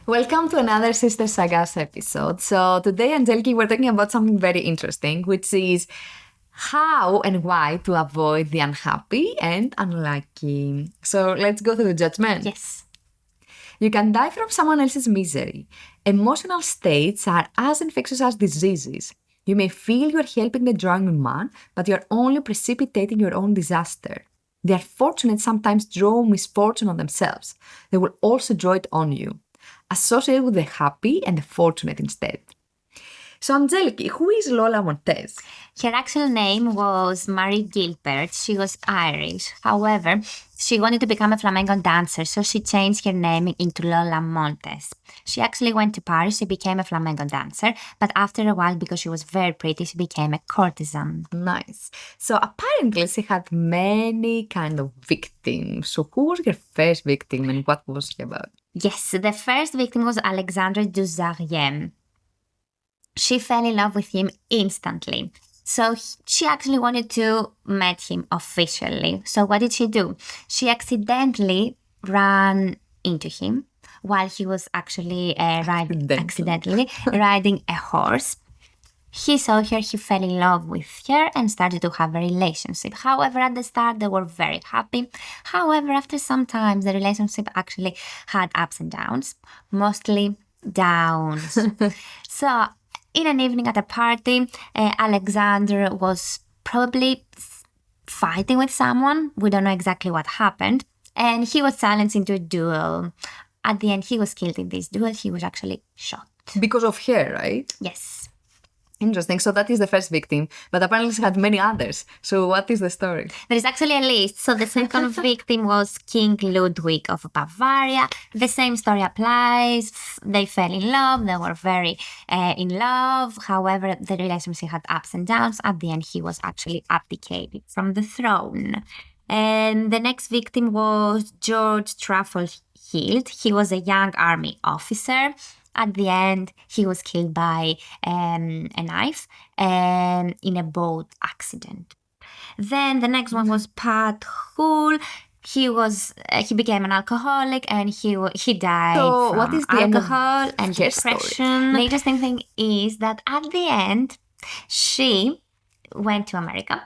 Welcome to another Sister Sagas episode. So today, Angeliki, we're talking about something very interesting, which is how and why to avoid the unhappy and unlucky. So let's go through the judgment. Yes. You can die from someone else's misery. Emotional states are as infectious as diseases. You may feel you're helping the drowning man, but you're only precipitating your own disaster. The unfortunate sometimes draw misfortune on themselves. They will also draw it on you. Associate with the happy and the fortunate instead. So, Angeliki, who is Lola Montez? Her actual name was Mary Gilbert. She was Irish. However, she wanted to become a flamenco dancer, so she changed her name into Lola Montez. She actually went to Paris. She became a flamenco dancer, but after a while, because she was very pretty, she became a courtesan. Nice. So, apparently, she had many kind of victims. So, who was her first victim and what was she about? Yes, the first victim was Alexandre Duzariem. She fell in love with him instantly. So she actually wanted to meet him officially. So what did she do? She accidentally ran into him while he was actually accidentally riding a horse. He saw her, he fell in love with her and started to have a relationship. However, at the start, they were very happy. However, after some time, the relationship actually had ups and downs, mostly downs. So, in an evening at a party, Alexander was probably fighting with someone. We don't know exactly what happened. And he was challenged into a duel. At the end, he was killed in this duel. He was actually shot. Because of her, right? Yes. Interesting. So that is the first victim, but apparently she had many others. So what is the story? There is actually a list. So the second victim was King Ludwig of Bavaria. The same story applies. They fell in love. They were very in love. However, the relationship had ups and downs. At the end, he was actually abdicated from the throne. And the next victim was George Truffle Hilt. He was a young army officer. At the end, he was killed by a knife in a boat accident. Then the next one was Pat Hull. He became an alcoholic and he died So from what is the end of alcohol and her depression. story? The interesting thing is that at the end, she went to America.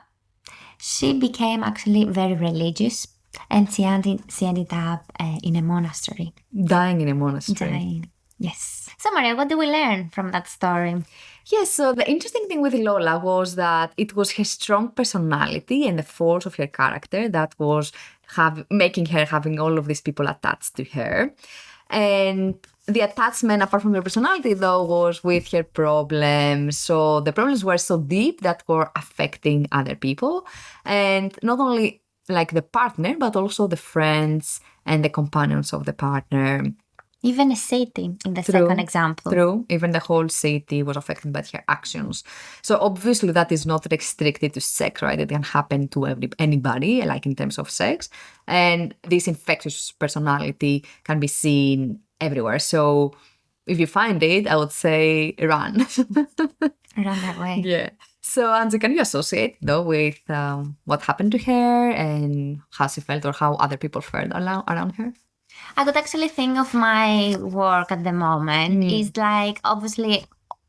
She became actually very religious and she ended up in a monastery. Dying in a monastery. Dying. Yes. So, Maria, what do we learn from that story? Yes, so the interesting thing with Lola was that it was her strong personality and the force of her character that was making her having all of these people attached to her. And the attachment, apart from her personality, though, was with her problems. So the problems were so deep that were affecting other people. And not only like the partner, but also the friends and the companions of the partner. Even a city in the second example. True. Even the whole city was affected by her actions. So obviously that is not restricted to sex, right? It can happen to anybody, like in terms of sex. And this infectious personality can be seen everywhere. So if you find it, I would say run. Run that way. Yeah. So, Angie, can you associate though with what happened to her and how she felt or how other people felt around her? I could actually think of my work at the moment. It's like, obviously,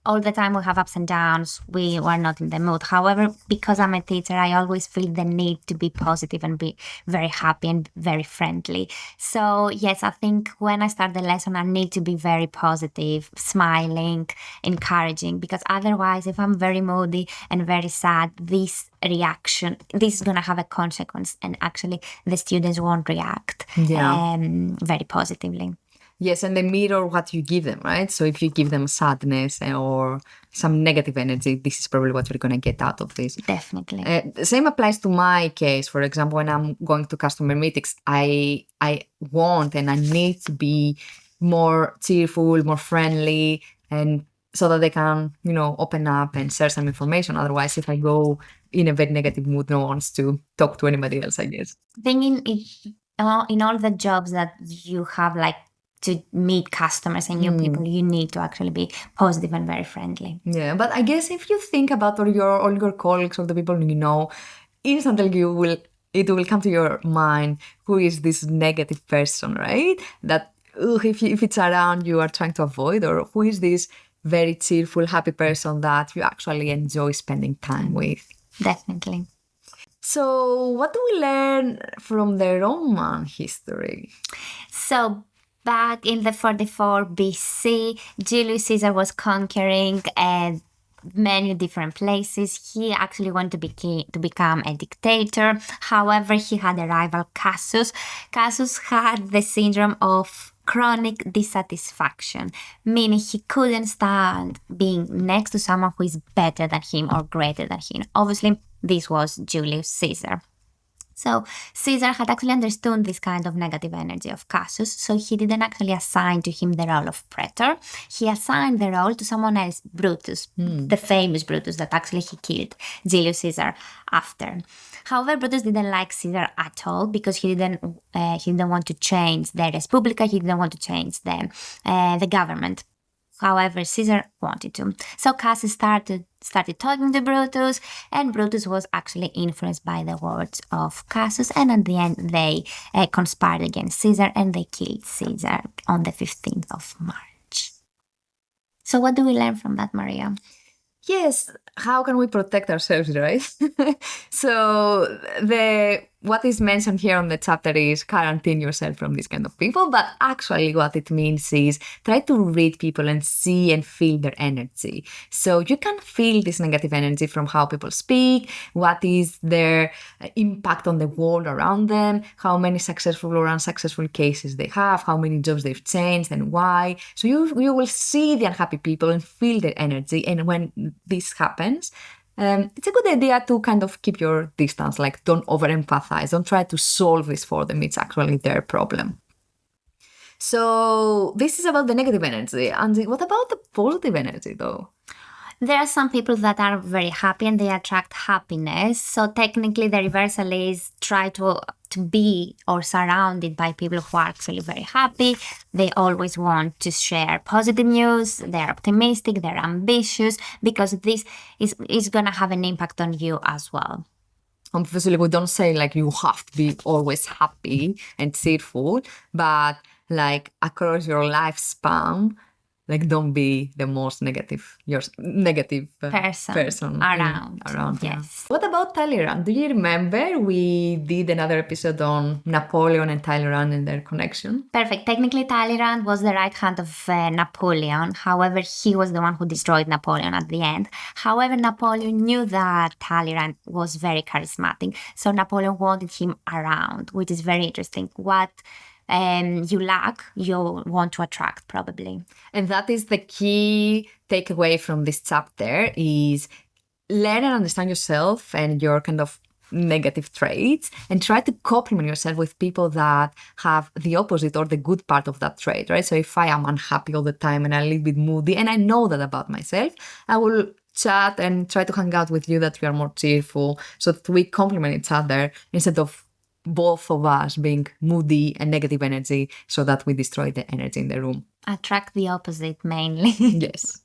all the time we have ups and downs. We were not in the mood. However, because I'm a teacher, I always feel the need to be positive and be very happy and very friendly. So, yes, I think when I start the lesson, I need to be very positive, smiling, encouraging, because otherwise, if I'm very moody and very sad, this is going to have a consequence, and actually the students won't react very positively. Yes, and they mirror what you give them, right? So if you give them sadness or some negative energy, this is probably what you're going to get out of this. Definitely. The same applies to my case. For example, when I'm going to customer meetings, I want and I need to be more cheerful, more friendly, and so that they can, open up and share some information. Otherwise, if I go in a very negative mood, no one wants to talk to anybody else, I guess. Thinking in all the jobs that you have, like, to meet customers and new people, you need to actually be positive and very friendly. Yeah, but I guess if you think about all your colleagues or the people you know, instantly it will come to your mind who is this negative person, right? That if it's around you are trying to avoid, or who is this very cheerful, happy person that you actually enjoy spending time with? Definitely. So what do we learn from the Roman history? So back in the 44 BC, Julius Caesar was conquering many different places. He actually wanted to become a dictator. However, he had a rival, Cassius. Cassius had the syndrome of chronic dissatisfaction, meaning he couldn't stand being next to someone who is better than him or greater than him. Obviously, this was Julius Caesar. So Caesar had actually understood this kind of negative energy of Cassius, so he didn't actually assign to him the role of praetor. He assigned the role to someone else, Brutus, the famous Brutus that actually he killed Julius Caesar after. However, Brutus didn't like Caesar at all because he didn't want to change the Respublica. He didn't want to change the government. However, Caesar wanted to. So Cassius started talking to Brutus, and Brutus was actually influenced by the words of Cassius, and at the end they conspired against Caesar and they killed Caesar on the 15th of March. So what do we learn from that, Maria? Yes, how can we protect ourselves, right? So what is mentioned here on the chapter is quarantine yourself from this kind of people, but actually what it means is try to read people and see and feel their energy. So you can feel this negative energy from how people speak, what is their impact on the world around them, how many successful or unsuccessful cases they have, how many jobs they've changed and why. So you will see the unhappy people and feel their energy, and when this happens, it's a good idea to kind of keep your distance, like don't over-empathize, don't try to solve this for them, it's actually their problem. So this is about the negative energy. And what about the positive energy though? There are some people that are very happy and they attract happiness. So technically the reversal is try to be or surrounded by people who are actually very happy. They always want to share positive news. They're optimistic, they're ambitious, because this is going to have an impact on you as well. Obviously, we don't say like you have to be always happy and cheerful, but like across your lifespan, like don't be the most negative person around. Yes. Yeah. What about Talleyrand? Do you remember we did another episode on Napoleon and Talleyrand and their connection? Perfect. Technically, Talleyrand was the right hand of Napoleon. However, he was the one who destroyed Napoleon at the end. However, Napoleon knew that Talleyrand was very charismatic, so Napoleon wanted him around, which is very interesting. What you lack, you want to attract, probably. And that is the key takeaway from this chapter is learn and understand yourself and your kind of negative traits and try to complement yourself with people that have the opposite or the good part of that trait, right? So if I am unhappy all the time and a little bit moody and I know that about myself, I will chat and try to hang out with you that we are more cheerful so that we complement each other instead of both of us being moody and negative energy so that we destroy the energy in the room. Attract the opposite mainly. Yes.